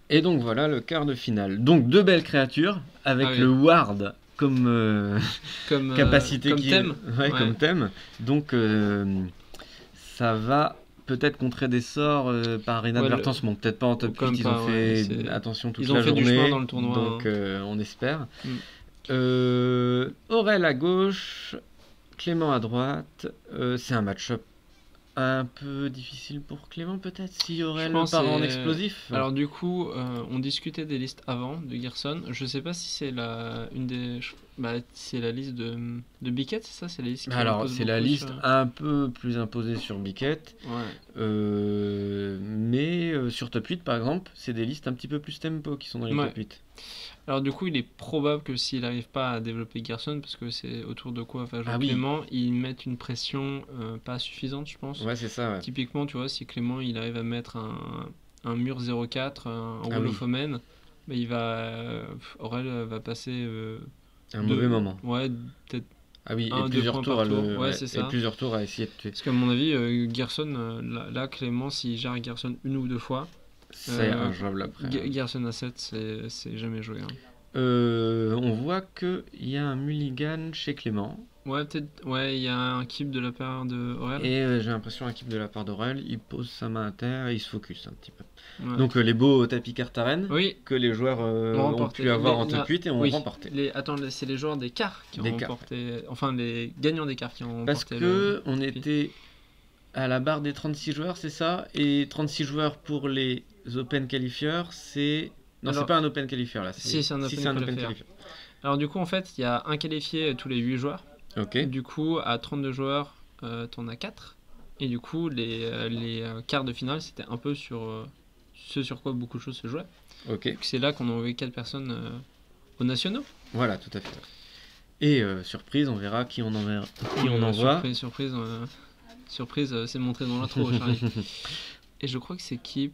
Et donc voilà le quart de finale. Donc deux belles créatures avec Ah oui. le Ward comme capacité comme qui thème. ouais, Ouais. comme thème. Donc ça va peut-être contrer des sorts par inadvertance. Bon, peut-être pas en top 8, Comme ils ont pas, ouais, fait attention toute ils ont la fait du chemin journée. dans le tournoi. Donc on espère. Mm. Aurel à gauche, Clément à droite. C'est un match-up un peu difficile pour Clément peut-être si Aurel part en explosif. Alors du coup, on discutait des listes avant de Gerson. Je sais pas si c'est c'est la liste de Biquet, c'est ça, c'est la liste qui Alors impose c'est la beaucoup liste sur- un peu plus imposée sur Biquet. Ouais. Mais sur top 8 par exemple, c'est des listes un petit peu plus tempo qui sont dans les Ouais. top 8. Alors du coup, il est probable que s'il n'arrive pas à développer Gerson, parce que c'est autour de quoi va jouer Ah oui. Clément, ils mettent une pression pas suffisante, je pense. Ouais, c'est ça, ouais. Typiquement, tu vois, si Clément il arrive à mettre un mur 0,4, un Ah Wall oui. of Omen, bah, Aurel va passer Un mauvais moment. Ouais, peut-être Ah oui, un, et deux plusieurs points tours, par à tour. le... Ouais, c'est ça. et plusieurs tours à essayer de tuer. Parce qu'à mon avis, Gerson, là, Clément, s'il gère Gerson une ou deux fois, C'est injouable après. Gerson à 7, c'est jamais joué. Hein. On voit qu'il y a un mulligan chez Clément. Ouais, peut-être. Ouais, il y a un keep de la part de Aurel. Et j'ai l'impression un keep de la part d'Aurel. Il pose sa main à terre et il se focus un petit peu. Ouais. Donc les beaux tapis cartes arène Oui, que les joueurs ont pu avoir en top 8 et ont remporté. Attends, c'est les joueurs des quarts qui ont remporté. Enfin, les gagnants des quarts qui ont Parce remporté. que on était à la barre des 36 joueurs, c'est ça? Et 36 joueurs pour les Open Qualifiers, c'est... Non, c'est pas un Open Qualifier là. Si, c'est un Open Qualifier. Alors du coup, en fait, il y a un qualifié tous les 8 joueurs. Ok. Du coup, à 32 joueurs, t'en as 4. Et du coup, les quarts de finale, c'était un peu sur ce sur quoi beaucoup de choses se jouaient. Ok. Donc, c'est là qu'on a envoyé 4 personnes aux nationaux. Voilà, tout à fait. Et surprise, on verra qui on envoie. Surprise, c'est montré dans l'intro, Charlie. Et je crois que c'est Keep.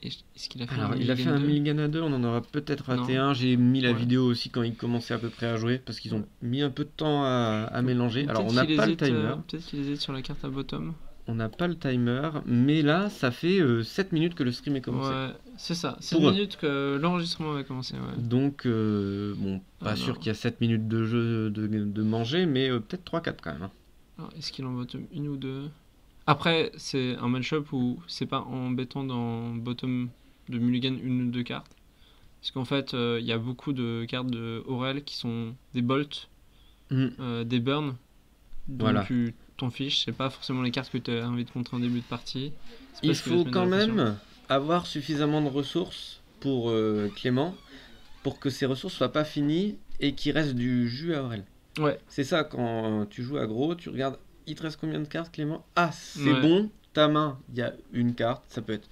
Est-ce qu'il a fait il a fait un mulligan à 2, on en aura peut-être raté un. J'ai mis la vidéo aussi quand il commençait à peu près à jouer parce qu'ils ont mis un peu de temps à mélanger. Alors on n'a pas le timer. Peut-être qu'il hésite sur la carte à bottom. On n'a pas le timer, mais là ça fait 7 minutes que le stream est commencé. Ouais, c'est ça, 7 minutes que l'enregistrement va commencer. Ouais. Donc, bon, pas sûr qu'il y a 7 minutes de jeu de manger, mais peut-être 3-4 quand même. Hein. Alors, est-ce qu'il en bottom une ou deux? Après, c'est un match-up où c'est pas embêtant dans bottom de mulligan une ou deux cartes. Parce qu'en fait, il y a beaucoup de cartes de Aurel qui sont des bolts, des burns. Donc voilà. tu t'en fiches, c'est pas forcément les cartes que tu as envie de contrer en début de partie. Il faut quand même avoir suffisamment de ressources pour Clément pour que ces ressources soient pas finies et qu'il reste du jus à Aurel. Ouais. C'est ça, quand tu joues aggro, tu regardes, il te reste combien de cartes, Clément? Ah, c'est bon, ta main, il y a une carte, ça peut être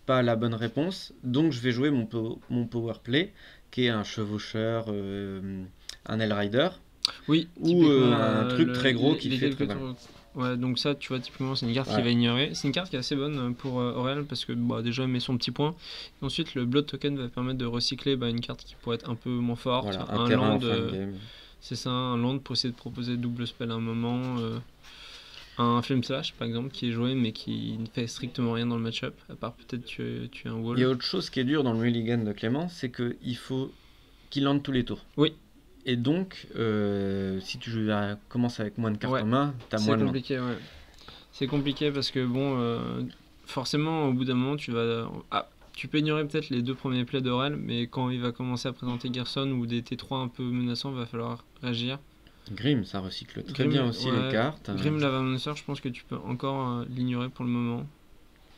pas la bonne réponse, donc je vais jouer mon power play, qui est un chevaucheur, un Hellrider, ou un truc très gros qui fait très mal. Ouais, donc ça, tu vois, typiquement, c'est une carte qui va ignorer. C'est une carte qui est assez bonne pour Aurel parce que déjà, il met son petit point. Et ensuite, le Blood Token va permettre de recycler une carte qui pourrait être un peu moins forte. Voilà, un terrain en fin de game. C'est ça, un land pour essayer de proposer double spell à un moment. Un Flame Slash, par exemple, qui est joué mais qui ne fait strictement rien dans le match-up, à part peut-être tuer un wall. Il y a autre chose qui est dur dans le mulligan de Clément, c'est qu'il faut qu'il lande tous les tours. Oui. Et donc, si tu commences avec moins de cartes en main, t'as moins de compliqué, ouais. C'est compliqué parce que, forcément, au bout d'un moment, tu peux ignorer peut-être les deux premiers plays d'Aurel, mais quand il va commencer à présenter Gerson ou des T3 un peu menaçants, il va falloir réagir. Grim, ça recycle très bien aussi les cartes. Grim, l'Avalancer, je pense que tu peux encore l'ignorer pour le moment.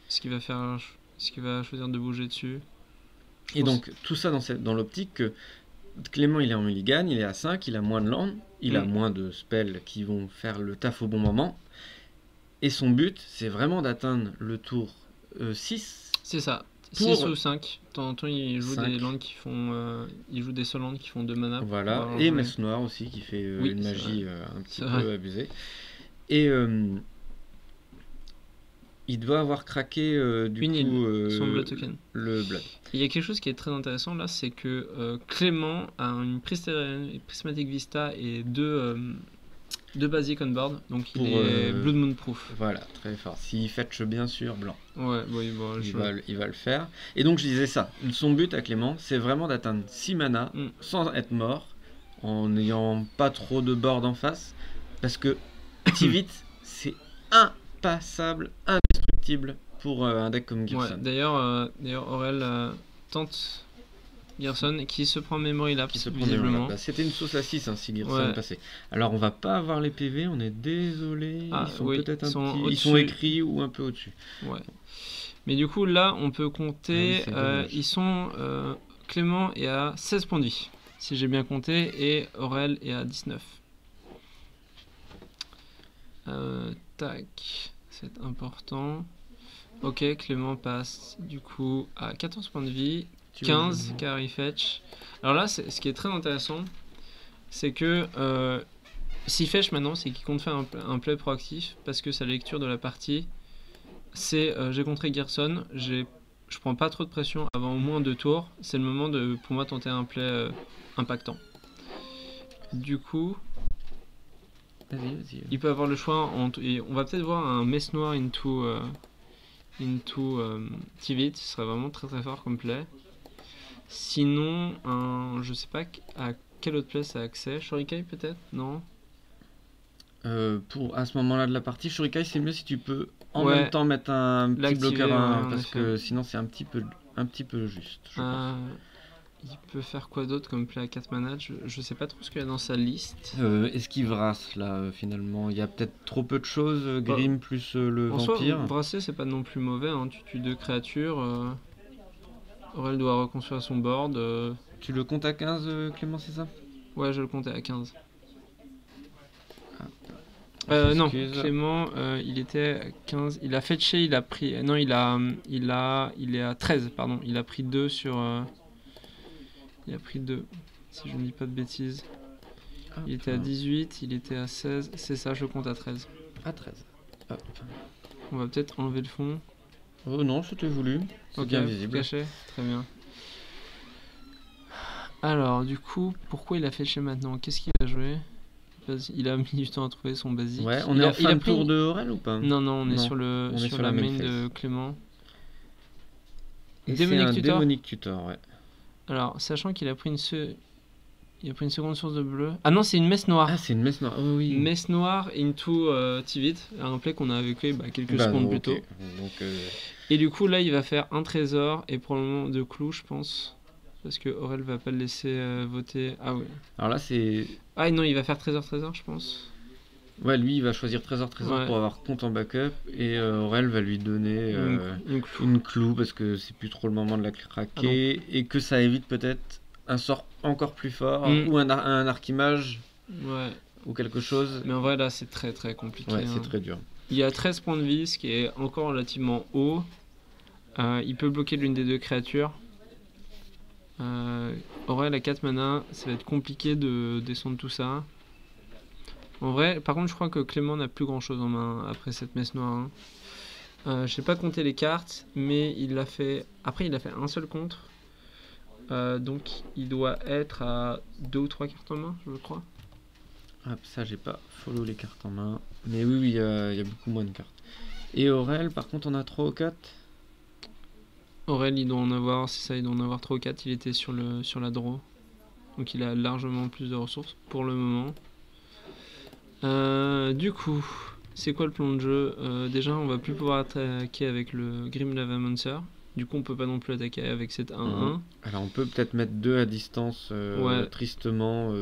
Est-ce qu'il va choisir de bouger dessus? Et donc, tout ça dans l'optique que Clément, il est en mulligan, il est à 5, il a moins de land, il a moins de spells qui vont faire le taf au bon moment. Et son but, c'est vraiment d'atteindre le tour 6. C'est ça. 6 ou 5. De temps en temps, il joue des lands qui font. Il joue des seuls lands qui font 2 mana. Voilà. Et Messe Noire aussi, qui fait une magie un petit peu abusée. Et il doit avoir craqué son Blood Token. Le Blood. Il y a quelque chose qui est très intéressant là, c'est que Clément a une Prismatic Vista et deux 2 basiques on board, donc Pour, il est Blood Moon proof. Voilà, très fort. S'il fetch bien sûr blanc, Ouais, oui, bon, il va le faire. Et donc je disais ça, son but à Clément, c'est vraiment d'atteindre 6 mana sans être mort, en n'ayant pas trop de board en face, parce que Tivit, c'est impassable, indestructible pour un deck comme Gerson. Ouais, d'ailleurs Aurel tente Gerson qui se prend Memory Lapse visiblement. C'était une sauce à 6 si Gerson passait. Alors on va pas avoir les PV, on est désolé, ils sont peut-être ils sont écrits ou un peu au-dessus. Ouais. Mais du coup là on peut compter, ils sont Clément est à 16 points de vie si j'ai bien compté et Aurel est à 19. Tac, c'est important. Ok, Clément passe du coup à 14 points de vie, 15 car il fetch. Alors là, ce qui est très intéressant, c'est que s'il fetch maintenant, c'est qu'il compte faire un play proactif parce que sa lecture de la partie, c'est j'ai contré Gerson, je prends pas trop de pression avant au moins 2 tours, c'est le moment de pour moi tenter un play impactant. Du coup, il peut avoir le choix, et on va peut-être voir un Mess Noir into Tivit, ce serait vraiment très très fort comme play. Sinon, je sais pas à quel autre play ça a accès. Shurikai peut-être? Non. À ce moment-là de la partie, Shurikai c'est mieux si tu peux en même temps mettre un petit bloqueur parce que sinon c'est un petit peu juste. Il peut faire quoi d'autre comme play à 4 mana? Je sais pas trop ce qu'il y a dans sa liste. Esquive Race là finalement, il y a peut-être trop peu de choses. Grim plus le vampire. Soi, brasser c'est pas non plus mauvais, hein. Tu tues 2 créatures. Aurel doit reconstruire son board. Tu le comptes à 15 Clément, c'est ça? Ouais, je le comptais à 15. Non, Clément, il était à 15. Il a fetché, il a pris. Non, il est à 13, pardon. Il a pris 2 sur. Il a pris 2, si je ne dis pas de bêtises. Il était à 18, il était à 16. C'est ça, je compte à 13. À 13. Hop. On va peut-être enlever le fond. Oh non, c'était voulu. C'est bien visible. Caché, très bien. Alors, du coup, pourquoi il a fetché maintenant? Qu'est-ce qu'il va jouer? Il a mis du temps à trouver son basique. Ouais, on est en fin de tour de Aurel ou pas? Non, on est sur la main de Clément. Et c'est un Démonic Tutor, ouais. Alors, sachant qu'il a pris une seconde source de bleu. Ah non, c'est une Messe Noire. Ah, c'est une Messe Noire, oh, oui. Messe Noire into Tivit, un play qu'on a évoqué quelques secondes plus tôt. Donc, Et du coup, là, il va faire un trésor et probablement 2 clous, je pense. Parce que Aurel va pas le laisser voter. Ah oui. Alors là, c'est. Ah non, il va faire trésor, je pense. Ouais, lui, il va choisir trésor pour avoir compte en backup. Et Aurel va lui donner une clou parce que c'est plus trop le moment de la craquer. Et que ça évite peut-être un sort encore plus fort ou un archimage ou quelque chose. Mais en vrai, là, c'est très très compliqué. Ouais, c'est très dur. Il a 13 points de vie, ce qui est encore relativement haut. Il peut bloquer l'une des 2 créatures. Aurel à 4 mana, ça va être compliqué de descendre tout ça. En vrai, par contre, je crois que Clément n'a plus grand chose en main après cette Messe Noire. Je sais pas compter les cartes, mais il a fait. Après, il a fait un seul contre. Donc, il doit être à 2 ou 3 cartes en main, je crois. Ah, ça, j'ai pas follow les cartes en main. Mais oui, il y a beaucoup moins de cartes. Et Aurel, par contre, on a 3 ou 4. Aurel, il doit en avoir, c'est ça, il doit en avoir 3 ou 4. Il était sur la draw. Donc, il a largement plus de ressources pour le moment. Du coup, c'est quoi le plan de jeu? Déjà, on va plus pouvoir attaquer avec le Grim Lavamancer. Du coup, on peut pas non plus attaquer avec cette 1-1. Alors, on peut peut-être mettre 2 à distance tristement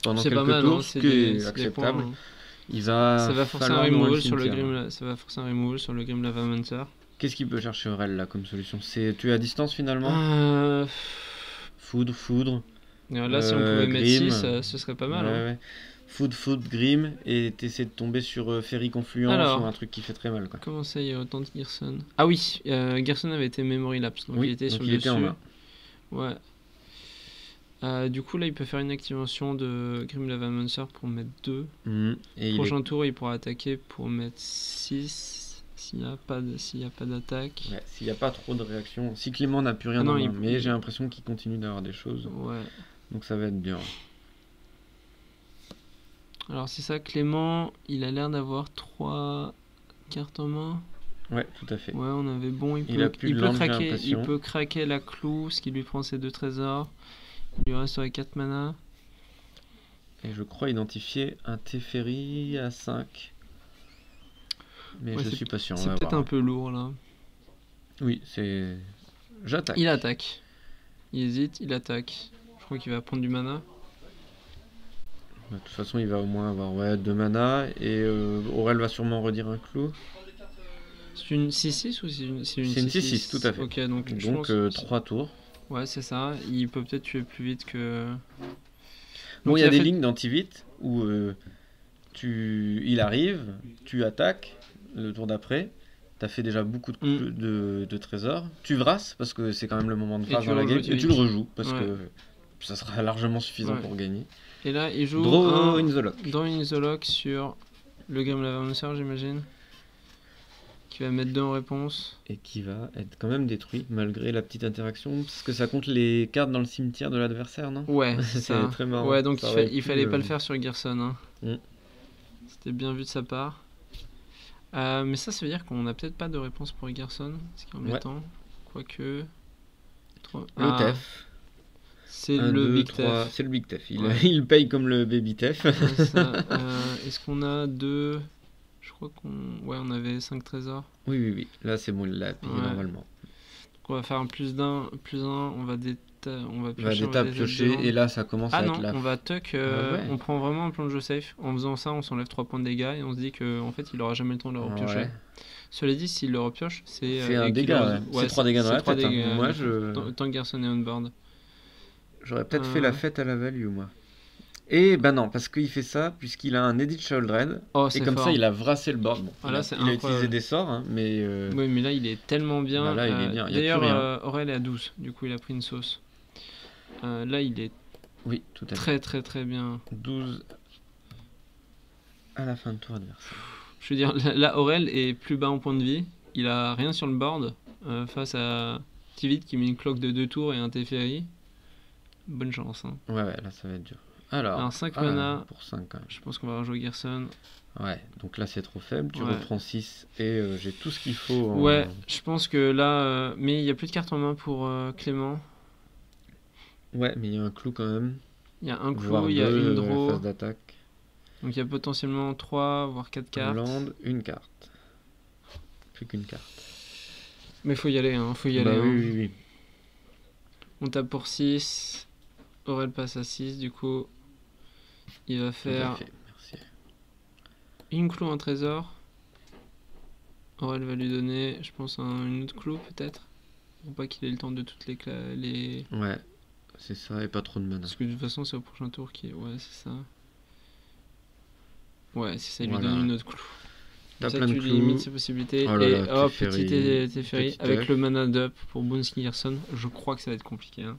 pendant c'est quelques pas mal, tours, hein, ce qui est acceptable. Ça va forcer un removal sur le Grim Lavamancer. Qu'est-ce qu'il peut chercher Aurel là comme solution? C'est tuer à distance finalement? Foudre. Alors là, si on pouvait mettre 6, ce serait pas mal. Ouais. Foudre, Grim, et t'essaies de tomber sur Ferry Confluence ou un truc qui fait très mal. Quoi. Comment ça, il y a autant de Gerson? Ah oui, Gerson avait été Memory Lapse, donc il était sur le dessus. En main. Ouais. Du coup, là, il peut faire une activation de Grim Lavamancer pour mettre 2. Et prochain tour, il pourra attaquer pour mettre 6. S'il n'y a pas d'attaque. Ouais, s'il n'y a pas trop de réaction. Si Clément n'a plus rien dans main, mais j'ai l'impression qu'il continue d'avoir des choses. Ouais. Donc ça va être dur. Alors c'est ça, Clément, il a l'air d'avoir 3 cartes en main. Ouais, tout à fait. Ouais, on avait bon, Il a plus de land, j'ai il l'impression. peut craquer la clou, ce qui lui prend ses 2 trésors. Il lui resterait 4 mana. Et je crois identifier un Teferi à 5. Mais Ouais, je suis pas sûr. C'est peut-être un peu lourd là. Oui, c'est... J'attaque. Il attaque. Il hésite, il attaque. Je crois qu'il va prendre du mana. De toute façon, il va au moins avoir 2 mana. Et Aurel va sûrement redire un clou. C'est une 6-6 ou c'est une 6-6, tout à fait. Ok, donc 3 tours. Ouais, c'est ça. Il peut peut-être tuer plus vite que... Bon, il y a des lignes d'anti-vite où il arrive, tu attaques le tour d'après. T'as fait déjà beaucoup de trésors. Tu vrasses, parce que c'est quand même le moment de vrasses dans la game. Et tu le rejoues, parce que ça sera largement suffisant pour gagner. Et là, il joue Draw in the Lock. Draw in the Lock sur le Grim Lavancer, j'imagine. Qui va mettre 2 en réponse. Et qui va être quand même détruit, malgré la petite interaction. Parce que ça compte les cartes dans le cimetière de l'adversaire, non? Ouais, c'est très marrant. Ouais, donc il fallait pas le faire sur Gerson. Hein. C'était bien vu de sa part. Mais ça veut dire qu'on a peut-être pas de réponse pour Gerson, ce qui est embêtant. Quoique... Le TEF. C'est le Big Tef. C'est le Big Tef. Il paye comme le Baby Tef. Est-ce qu'on a 2... Je crois on avait 5 trésors. Oui. Là, c'est bon, il l'a payé normalement. Donc on va faire un +1, on va piocher, et là, ça commence à être là. On va tuck, on prend vraiment un plan de jeu safe. En faisant ça, on s'enlève 3 points de dégâts et on se dit qu'en fait, il aura jamais le temps de le repiocher. Ouais. Cela dit, s'il le repioche, c'est un dégât. C'est 3 dégâts dans la tête. Moi, tant que Gerson est on board. J'aurais peut-être fait la fête à la value, moi. Et ben non, parce qu'il fait ça, puisqu'il a un Edit Shieldred, et comme ça il a vrassé le board. Bon, il a utilisé des sorts, hein, mais... Oui, mais là il est tellement bien. Bah là il est bien, d'ailleurs, Aurel est à 12, du coup il a pris une sauce. Là il est tout à fait. Très bien. 12 à la fin de tour adversaire. Je veux dire, là Aurel est plus bas en point de vie, il a rien sur le board, face à Tivit qui met une cloque de 2 tours et un Teferi. Bonne chance. Hein. Ouais, là ça va être dur. Alors 5 mana, pour 5 quand même. Je pense qu'on va rejouer Gerson. Ouais, donc là c'est trop faible, tu reprends 6 et j'ai tout ce qu'il faut. Ouais, je pense que là... mais il n'y a plus de cartes en main pour Clément. Ouais, mais il y a un clou quand même. Il y a un clou, il y a une draw. Phase d'attaque. Donc il y a potentiellement 3 voire 4 cartes. Land, une carte. Plus qu'une carte. Mais faut y aller, faut y aller. Oui. On tape pour 6. Aurel passe à 6, du coup... Il va faire une clou, un trésor. Aurel va lui donner, je pense, une autre clou peut-être. Pour pas qu'il ait le temps de toutes les... Ouais, c'est ça, et pas trop de mana. Parce que de toute façon, c'est au prochain tour qui est... Ouais, c'est ça. Ouais, c'est ça, il lui donne une autre clou. T'as plein de clous. Tu limites ses possibilités. Et hop, petit Teferi avec le mana d'up pour Bones Gerson. Je crois que ça va être compliqué. Hein.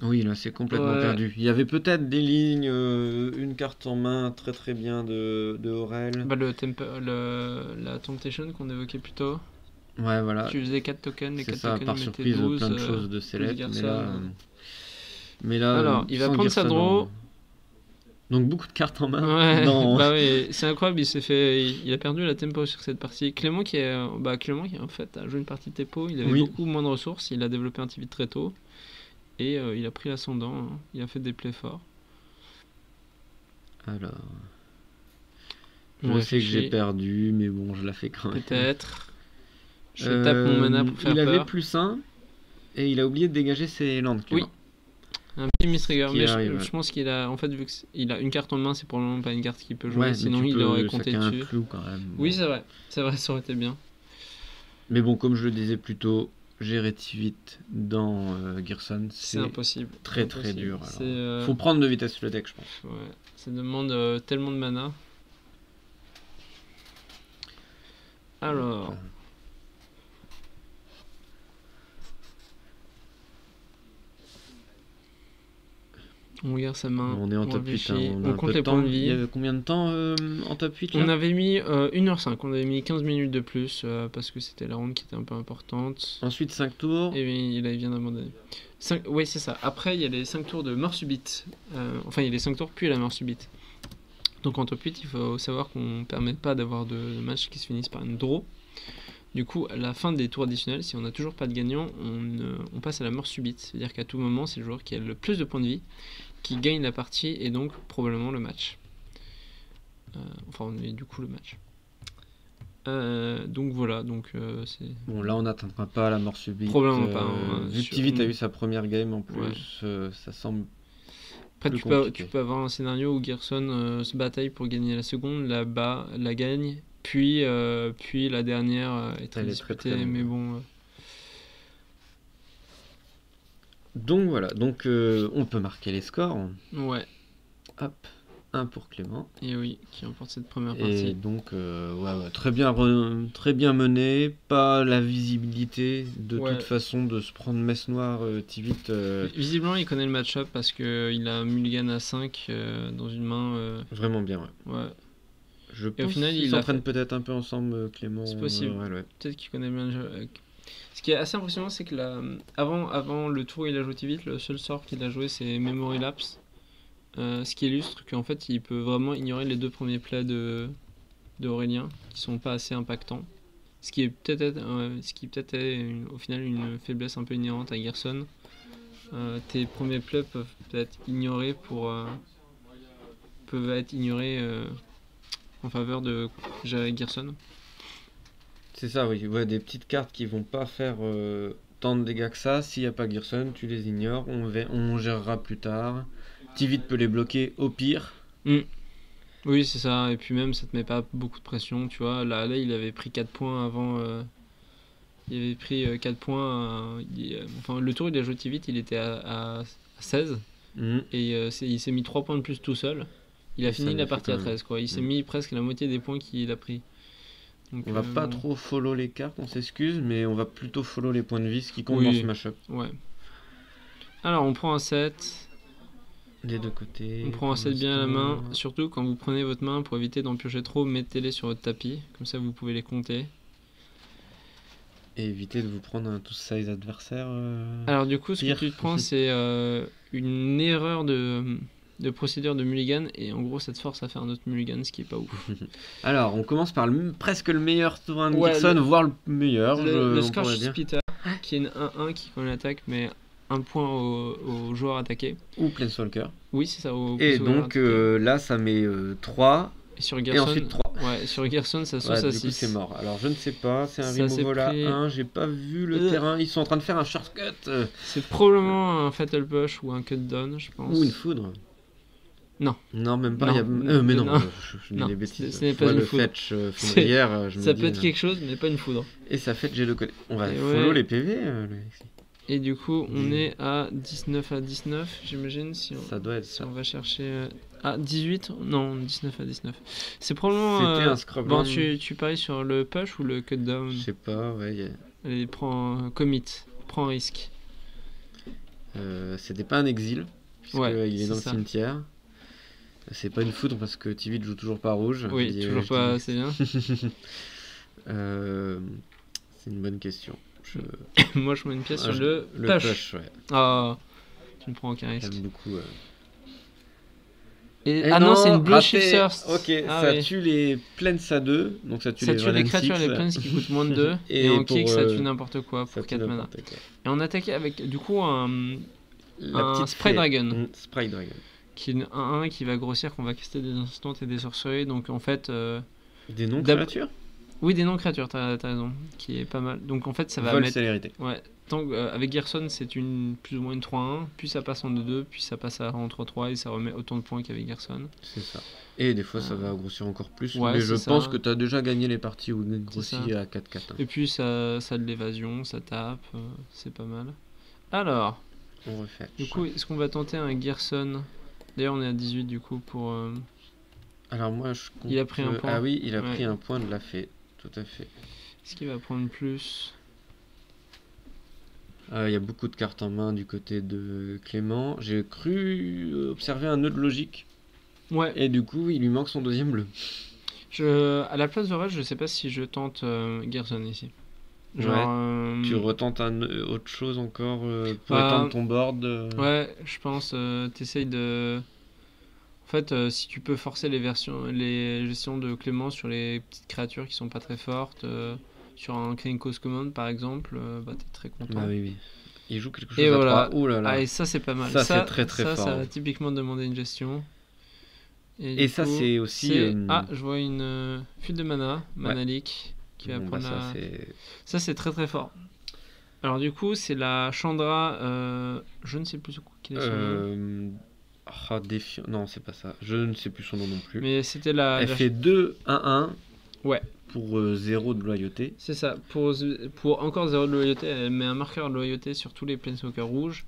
Oui, là c'est complètement perdu. Il y avait peut-être des lignes, une carte en main très bien de Aurel. Bah la Temptation qu'on évoquait plus tôt. Ouais, voilà. Tu faisais 4 tokens, les 4 ça, tokens par surprise, 12, plein de choses de select. Mais là, alors, il va prendre sa draw. Donc beaucoup de cartes en main. Ouais, bah oui, c'est incroyable, il a perdu la tempo sur cette partie. Clément qui en fait a joué une partie de tempo, il avait beaucoup moins de ressources, il a développé un TV très tôt. Et il a pris l'ascendant, il a fait des plays forts. Alors... Je sais que j'ai perdu, mais bon, je la fais quand même. Peut-être. Je tape mon mana pour faire peur. Il avait +1, et il a oublié de dégager ses landes. Oui. Un petit mistrigger, mais je pense qu'il a... En fait, vu qu'il a une carte en main, c'est probablement pas une carte qu'il peut jouer, sinon il aurait compté dessus. Un clou, quand même. Oui, c'est vrai, ça aurait été bien. Mais bon, comme je le disais plus tôt, gérer vite dans Gerson, c'est impossible. Très dur. Faut prendre de vitesse le deck, je pense. Ouais, ça demande tellement de mana. Alors... On regarde sa main. On est en top 8, hein, on compte les points de vie. Il y avait combien de temps en top 8 là? On avait mis 1h05, on avait mis 15 minutes de plus parce que c'était la ronde qui était un peu importante. Ensuite 5 tours. Et oui, il vient d'abandonner. Oui, c'est ça. Après, il y a les 5 tours de mort subite. Enfin, il y a les 5 tours puis la mort subite. Donc en top 8, il faut savoir qu'on ne permet pas d'avoir de matchs qui se finissent par une draw. Du coup, à la fin des tours additionnels, si on n'a toujours pas de gagnant, on passe à la mort subite. C'est-à-dire qu'à tout moment, c'est le joueur qui a le plus de points de vie qui gagne la partie et donc probablement le match. Enfin, du coup, le match. Donc voilà, c'est... Bon, là on n'atteindra pas la mort subite. Probablement pas. Vu que Tivit a eu sa première game en plus, ça semble. Après, tu peux avoir un scénario où Gerson se bataille pour gagner la seconde, là-bas, la gagne, puis la dernière est très disputée, mais bon. Donc voilà, on peut marquer les scores. Ouais. Hop. 1 pour Clément. Et oui, qui remporte cette première partie. Et donc, très bien mené. Pas la visibilité de toute façon de se prendre messe noire, Tivit. Visiblement, il connaît le match-up parce qu'il a un mulligan à 5 dans une main. Vraiment bien, ouais. Je pense qu'ils s'entraînent peut-être un peu ensemble, Clément. C'est possible. Peut-être qu'il connaît bien le jeu. Ce qui est assez impressionnant, c'est que avant le tour où il a joué Tivit, le seul sort qu'il a joué, c'est Memory Lapse. Ce qui illustre qu'en fait il peut vraiment ignorer les 2 premiers plays de Aurélien qui sont pas assez impactants, ce qui peut-être est au final une faiblesse un peu inhérente à Gerson. Tes premiers plays peuvent être ignorés en faveur de Gerson. C'est ça, oui. Ouais, des petites cartes qui vont pas faire tant de dégâts que ça. S'il n'y a pas Gerson, tu les ignores, on gérera plus tard. Tivit peut les bloquer au pire. Oui, c'est ça. Et puis même, ça te met pas beaucoup de pression, tu vois. Là il avait pris 4 points avant. Il avait pris 4 points. Enfin, le tour, il a joué Tivit, il était à 16. Et il s'est mis 3 points de plus tout seul. Il a fini la partie à 13, quoi. Il s'est mis presque la moitié des points qu'il a pris. Donc, on va pas trop follow les cartes, on s'excuse, mais on va plutôt follow les points de vie, ce qui compte dans ce match-up. Ouais. Alors, on prend un 7. Des deux côtés. On prend un 7 bien à la main. Surtout quand vous prenez votre main, pour éviter d'en piocher trop, mettez-les sur votre tapis. Comme ça, vous pouvez les compter. Et éviter de vous prendre un tous size adversaire. Alors du coup, ce que tu te prends, c'est une erreur de procédure de mulligan. Et en gros, ça te force à faire un autre mulligan, ce qui est pas ouf. Alors, on commence par presque le meilleur tour de Gerson, voire le meilleur. Le Scorch Spitter, qui est une 1-1 qui quand il attaque, mais... un point au joueur attaqué. Ou Planeswalker. Oui, c'est ça. Et donc là, ça met 3. Et sur Gerson, et ensuite 3. Ouais, sur Gerson, ça sauce à 6. Du coup, c'est mort. Alors, je ne sais pas. C'est un removal à 1. J'ai pas vu le terrain. Ils sont en train de faire un shortcut. C'est probablement un Fatal Push ou un Cut Down, je pense. Ou une foudre. Non. Non, même pas. Mais non, je dis des bêtises. Ce n'est pas une foudre. Fetch foudrière, ça peut être quelque chose, mais pas une foudre. Et ça fait j'ai le code. On va follow les PV, Alexis. Et du coup, on est à 19 à 19, j'imagine. Ça doit être ça. On va chercher à 18. Non, 19 à 19. C'est probablement. C'était un scrub. Bon, tu paries sur le push ou le cut down? Je sais pas, ouais. Allez, prends commit. Prends risque. C'était pas un exil, puisqu'il est dans le cimetière. C'est pas une foudre parce que Tivit joue toujours pas rouge. Oui, toujours pas, c'est bien. C'est une bonne question. Moi, je mets une pièce sur le push. Ouais. Ah, tu ne prends aucun risque. J'aime beaucoup. Non, c'est une Blue Shift. Ok, ça tue les plaines à 2. Donc ça tue les créatures les plaines qui coûtent moins de 2. et en kick, ça tue n'importe quoi pour 4 mana. Et on attaquait avec du coup un Spray Dragon. Spray Dragon. Qui est un 1 qui va grossir, qu'on va caster des instants et des sorceries. Donc en fait. Des non-créatures? Oui, des non-créatures, t'as raison, qui est pas mal. Donc en fait, ça va mettre... célérité. Ouais, avec Gerson, c'est plus ou moins une 3-1, puis ça passe en 2-2, puis ça passe en 3-3 et ça remet autant de points qu'avec Gerson. C'est ça. Et des fois, ça va grossir encore plus, ouais, mais je pense que t'as déjà gagné les parties où on grossit à 4-4. Et puis ça a de l'évasion, ça tape, c'est pas mal. Alors, on refait. Du coup, est-ce qu'on va tenter un Gerson? D'ailleurs, on est à 18 du coup pour... Alors moi, je compte... Il a pris un point. Ah oui, il a pris un point de la fée. Tout à fait. Est-ce qu'il va prendre plus? Il y a beaucoup de cartes en main du côté de Clément. J'ai cru observer un nœud de logique. Ouais. Et du coup, il lui manque son deuxième bleu. À la place d'Aurel, je sais pas si je tente Gerson ici. Genre, tu retentes autre chose encore pour étendre ton board. Ouais, je pense. T'essayes de. En fait, si tu peux forcer les gestions de Clément sur les petites créatures qui sont pas très fortes, sur un Krinkos Command par exemple, bah t'es très content. Ah oui. Il joue quelque chose à 3. Ouh là là. Ah, et ça c'est pas mal. Ça c'est très très fort. Ça va typiquement demander une gestion. Et ça c'est aussi. Ah, je vois une fuite de mana, Mana Leak, qui va prendre ça c'est très très fort. Alors du coup c'est la Chandra, je ne sais plus quel est son nom. Non, c'est pas ça. Je ne sais plus son nom non plus. Mais c'était Elle fait 2-1-1. Ouais. Pour 0 de loyauté. C'est ça. Pour encore 0 de loyauté, elle met un marqueur de loyauté sur tous les Planeswalkers rouges.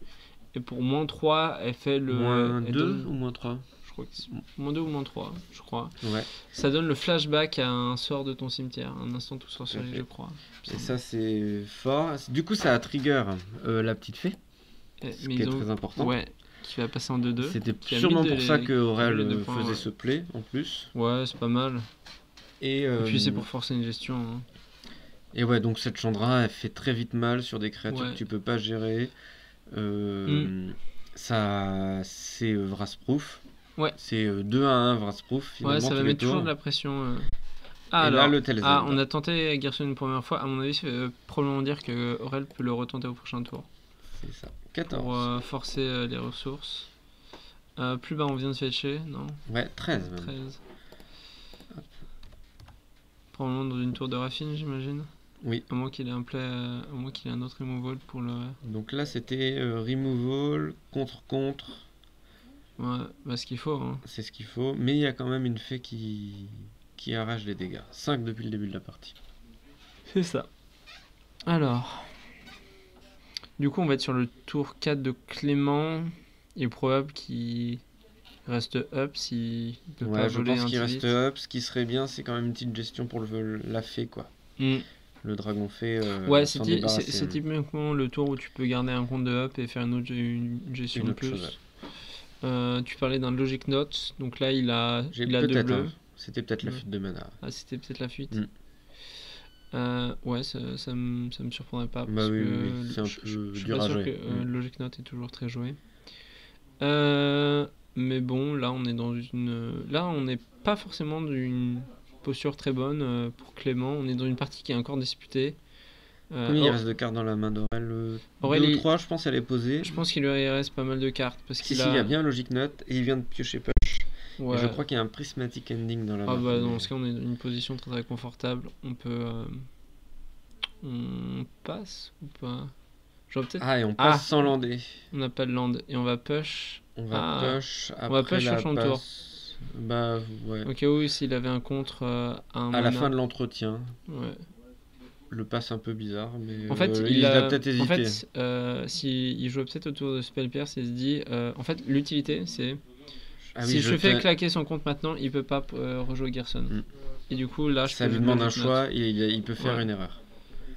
Et pour moins 3, elle fait le. Moins 2 ou moins 3 ? Je crois que c'est moins 2 ou moins 3, je crois. Ouais. Ça donne le flashback à un sort de ton cimetière. Un instant tout sorcellerie, je crois. Et ça, c'est fort. Du coup, ça a trigger la petite fée. Ce qui est très important. Ouais. Qui va passer en 2-2. C'était sûrement pour ça que Aurel faisait ce play en plus. Ouais, c'est pas mal. Et puis c'est pour forcer une gestion. Hein. Et ouais, donc cette Chandra, elle fait très vite mal sur des créatures que tu peux pas gérer. Ça, c'est Wrathproof. Ouais. C'est 2-1 Wrathproof. Ouais, ça va mettre toujours de la pression. Ah, alors, là, on a tenté Gerson une première fois. À mon avis, ça veut probablement dire que Aurel peut le retenter au prochain tour. C'est ça. 14. Pour forcer les ressources. Plus bas, on vient de fetcher, non ? Ouais, 13 même. 13. Probablement dans une tour de raffine, j'imagine. Oui. À moins qu'il ait un play, à moins qu'il ait un autre removal pour le. Donc là, c'était removal, contre. Ouais, bah ce qu'il faut. Hein. C'est ce qu'il faut. Mais il y a quand même une fée qui arrache les dégâts. 5 depuis le début de la partie. C'est ça. Alors. Du coup, on va être sur le tour 4 de Clément. Il est probable qu'il reste up si il peut pas voler. Je pense qu'il reste up. Ce qui serait bien, c'est quand même une petite gestion pour la fée, quoi. Le dragon fée. Ouais, c'est typiquement le tour où tu peux garder un compte de up et faire une gestion de plus. Chose, ouais. Tu parlais d'un Logic Note, donc là il a 2 bleus. C'était peut-être la fuite de mana. Ah, c'était peut-être la fuite. Ouais, ça me surprendrait pas. Parce oui, que c'est un peu je suis pas sûr que Logic Note est toujours très joué. Mais bon, là on est dans là on n'est pas forcément d'une posture très bonne pour Clément. On est dans une partie qui est encore disputée. Combien il reste de cartes dans la main d'Aurel 2 ou 3, je pense, elle est posée. Je pense qu'il lui reste pas mal de cartes. Parce il y a bien Logic Note et il vient de piocher Push. Ouais. Et je crois qu'il y a un Prismatic Ending dans la main. Ah bah dans ce cas, on est dans une position très très confortable. On peut... On passe ou pas ? Et on passe sans lander. On n'a pas de land. Et on va push. On va push après on va push sur son tour. Bah ouais. Au cas où s'il avait un contre à la fin de l'entretien. Ouais. Le passe un peu bizarre, mais en fait, il a peut-être hésité. En fait, s'il joue peut-être autour de Spell Pierce, il se dit... en fait, l'utilité, c'est... si je fais claquer son compte maintenant, il peut pas rejouer Gerson. Et du coup, là, ça lui demande un choix, il peut faire une erreur.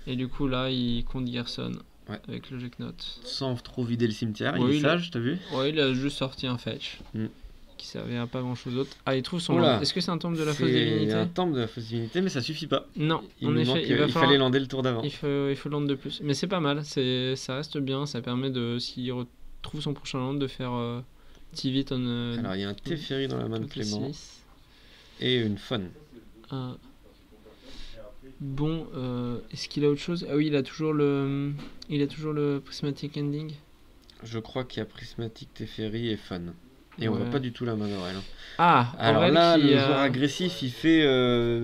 Et du coup, là, il compte Gerson avec Logic Note. Sans trop vider le cimetière, il est sage, t'as vu ? Ouais, il a juste sorti un fetch. Qui servait à pas grand chose d'autre. Ah, il trouve son land. Est-ce que c'est un temple de la fausse divinité ? C'est un temple de la fausse divinité, mais ça suffit pas. Non, en effet, il fallait lander le tour d'avant. Il faut land de plus. Mais c'est pas mal, ça reste bien, ça permet de, s'il retrouve son prochain land, de faire Tivit on... Alors, il y a un Teferi dans la main de Clément. Et une Fun. Bon, est-ce qu'il a autre chose ? Ah oui, il a toujours le Prismatic Ending. Je crois qu'il y a Prismatic, Teferi et Fun. Et on voit pas du tout la main d'Aurel. Alors Aurel là, le joueur agressif, il fait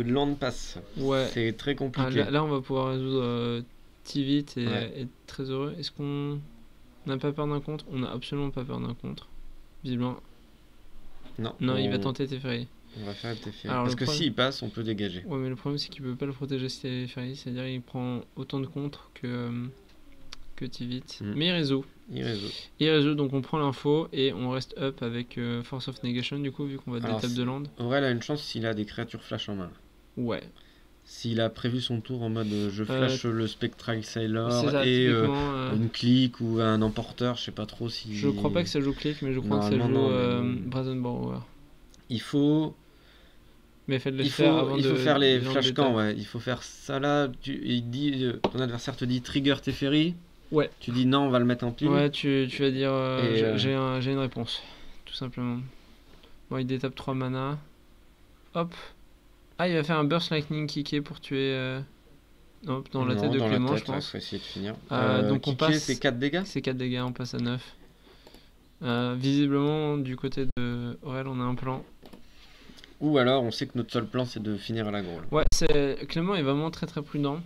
land pass. Ouais. C'est très compliqué. Là, on va pouvoir résoudre Tivit et être très heureux. Est-ce qu'on n'a pas peur d'un contre ? On n'a absolument pas peur d'un contre. Visiblement. Non, il va tenter Teferi. On va faire Teferi. Parce que s'il passe, on peut dégager. Ouais, mais le problème, c'est qu'il peut pas le protéger Teferi. C'est-à-dire qu'il prend autant de contre que Tivit. Mais il résout. Il résout, donc on prend l'info et on reste up avec Force of Negation, du coup, vu qu'on va des tables de land. Aurel a une chance s'il a des créatures flash en main. Ouais. s'il a prévu son tour en mode je flash le Spectral Sailor ça, et une clique ou un emporteur, je sais pas trop si... Je crois pas que ça joue clique, mais je crois que ça joue Brazen Borrower. Il faut... Mais faites-le il faire faut, avant il faut de faire les de flash l'étape. camps, ouais. Il faut faire ça là. Il dit, ton adversaire te dit trigger Teferi. Ouais. Tu dis non, on va le mettre en pile. Ouais, tu vas dire j'ai une réponse, tout simplement. Bon, il détape 3 mana. Hop. Ah, il va faire un Burst Lightning kické pour tuer. Hop, dans la tête de Clément, je pense. Faut essayer de finir. Donc on passe. C'est 4 dégâts. C'est 4 dégâts, on passe à 9. Visiblement, du côté de Aurel, on a un plan. Ou alors, on sait que notre seul plan, c'est de finir à la grolle. Ouais, Clément est vraiment très très prudent.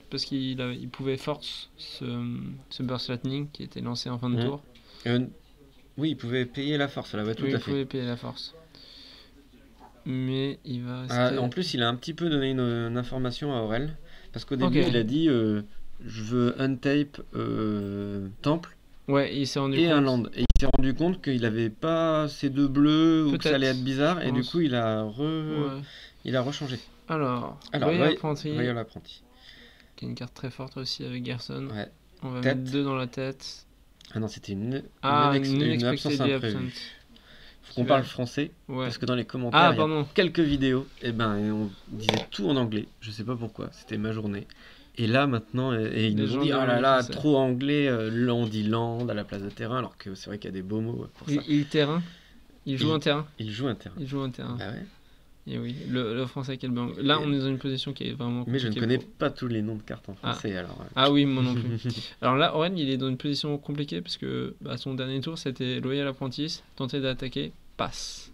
Parce qu'il pouvait force ce Burst Lightning qui était lancé en fin de tour. Oui, il pouvait payer la force, là, ouais, tout à fait. Il pouvait payer la force. Mais il va rester... en plus, il a un petit peu donné une information à Aurel. Parce qu'au début, il a dit je veux untape Temple. Ouais, il s'est rendu compte. Un land. Et il s'est rendu compte qu'il avait pas ces 2 bleus ou que ça allait être bizarre. Et du coup, il a rechangé. Alors Royal Apprenti. Qui est une carte très forte aussi avec Gerson. Ouais. On va mettre 2 dans la tête. Ah non, c'était une absence imprévue. Faut qu'on parle français, parce que dans les commentaires, il y a quelques vidéos, et on disait tout en anglais, je sais pas pourquoi, c'était ma journée. Et là maintenant, ils nous ont dit, oh là là, trop anglais, on dit land à la place de terrain, alors que c'est vrai qu'il y a des beaux mots pour ça. Il joue un terrain. Il joue un terrain. Bah ouais. Et oui, le français quel bon. Là, on est dans une position qui est vraiment mais je ne connais pas tous les noms de cartes en français. Ah oui, moi non plus. Alors là, Oren, il est dans une position compliquée parce que son dernier tour, c'était Loyal Apprentice, tenter d'attaquer, passe.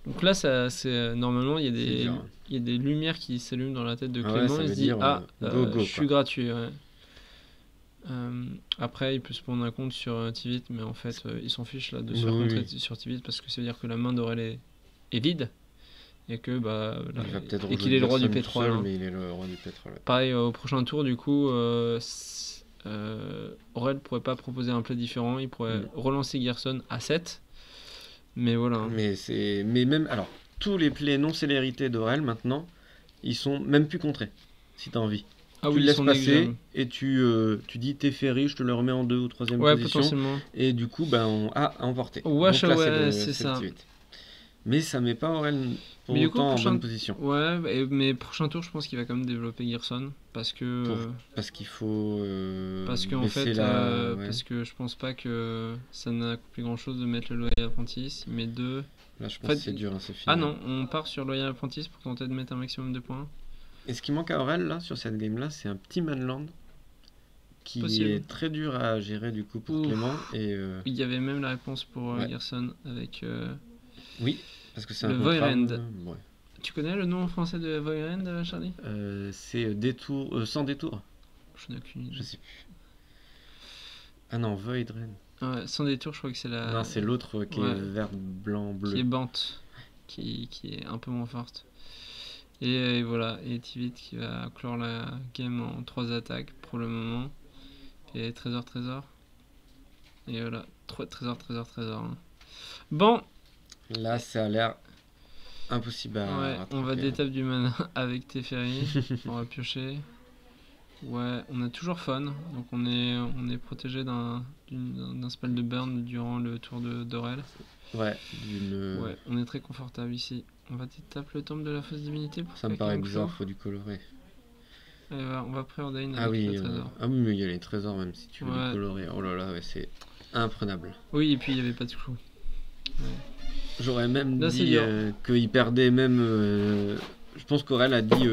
Donc là, c'est normalement, il y a des lumières qui s'allument dans la tête de Clément. Il se dit je suis gratuit. Ouais. Après, il peut se prendre un compte sur Tivit, mais en fait, il s'en fiche là de se faire contrer sur Tivit parce que ça veut dire que la main d'Aurel est vide. Et que qu'il est le roi du pétrole. Mais il est le roi du pétrole. Pareil, au prochain tour, du coup, Aurel pourrait pas proposer un play différent. Il pourrait relancer Gerson à 7. Mais voilà. Mais même, alors, tous les plays non célérités d'Aurel maintenant, ils sont même plus contrés, si t'as envie. Tu le laisses passer et tu dis Teferi, je te le remets en 2 ou 3e position. Potentiellement. Et du coup, on a à emporter. C'est ça. Mais ça met pas Aurel pour autant en bonne position. Ouais, mais prochain tour, je pense qu'il va quand même développer Gerson parce qu'il faut. Parce qu'en fait, parce que je pense pas que ça n'accomplit grand chose de mettre le Loyal Apprentice. Il met 2. Là, je pense que c'est dur, c'est fini. Ah non, on part sur Loyal Apprentice pour tenter de mettre un maximum de points. Et ce qui manque à Aurel là sur cette game là, c'est un petit manland qui est très dur à gérer du coup pour Clément. Et il y avait même la réponse pour Gerson avec. Oui, parce que c'est le un Voirend. Ouais. Tu connais le nom français de Voirand, Charlie? C'est détour, sans détour. Je n'ai aucune idée. Je sais plus. Ah non, Voidren. Ouais, sans détour, je crois que c'est la. Non, c'est l'autre qui est vert, blanc, bleu. Qui est Bante, qui est un peu moins forte. Et voilà, et Tivit qui va clore la game en 3 attaques pour le moment. Et trésor. Et voilà, trésor. Hein. Bon. Là, ça a l'air impossible à rattraper. On va d'étape du mana avec Teferi. On va piocher. Ouais, on a toujours fun. Donc on est protégé d'un spell de burn durant le tour d'Aurel. Ouais, on est très confortable ici. On va d'étape le temple de la fausse divinité pour ça me paraît bizarre, faut du colorer. On va préordain avec le trésor. Ah oui, mais il y a les trésors même si tu veux les colorer. Oh là là, c'est imprenable. Oui, et puis il n'y avait pas de clou. Ouais. J'aurais même dit qu'il perdait même. Je pense qu'Aurel a dit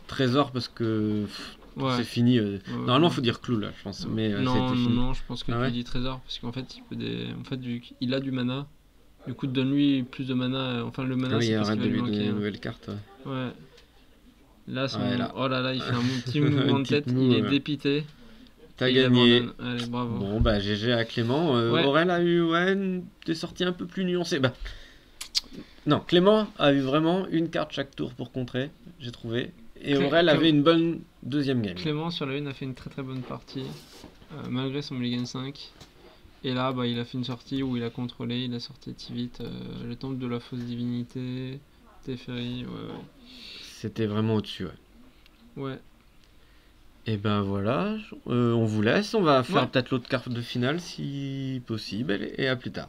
trésor parce que c'est fini. Normalement, il faut dire clou là, je pense. Mais non, je pense que tu dis trésor parce qu'en fait, il a du mana. Du coup, donne-lui plus de mana. Enfin, le mana, c'est parce qu'il va lui manquer. Une nouvelle carte. Ouais. Là, oh là là, il fait un petit mouvement de tête. Il est dépité. T'as gagné. Allez, bravo. Bon, GG à Clément. Aurel a eu des sorties un peu plus nuancées. Non, Clément a eu vraiment une carte chaque tour pour contrer, j'ai trouvé. Et Aurel avait une bonne deuxième game. Clément, sur la 1, a fait une très très bonne partie, malgré son mulligan 5. Et là, il a fait une sortie où il a contrôlé, il a sorti Tivit, le temple de la fausse divinité, Teferi, c'était vraiment au-dessus, ouais. Ouais. Et ben voilà, on vous laisse. On va faire peut-être l'autre carte de finale si possible. Et à plus tard.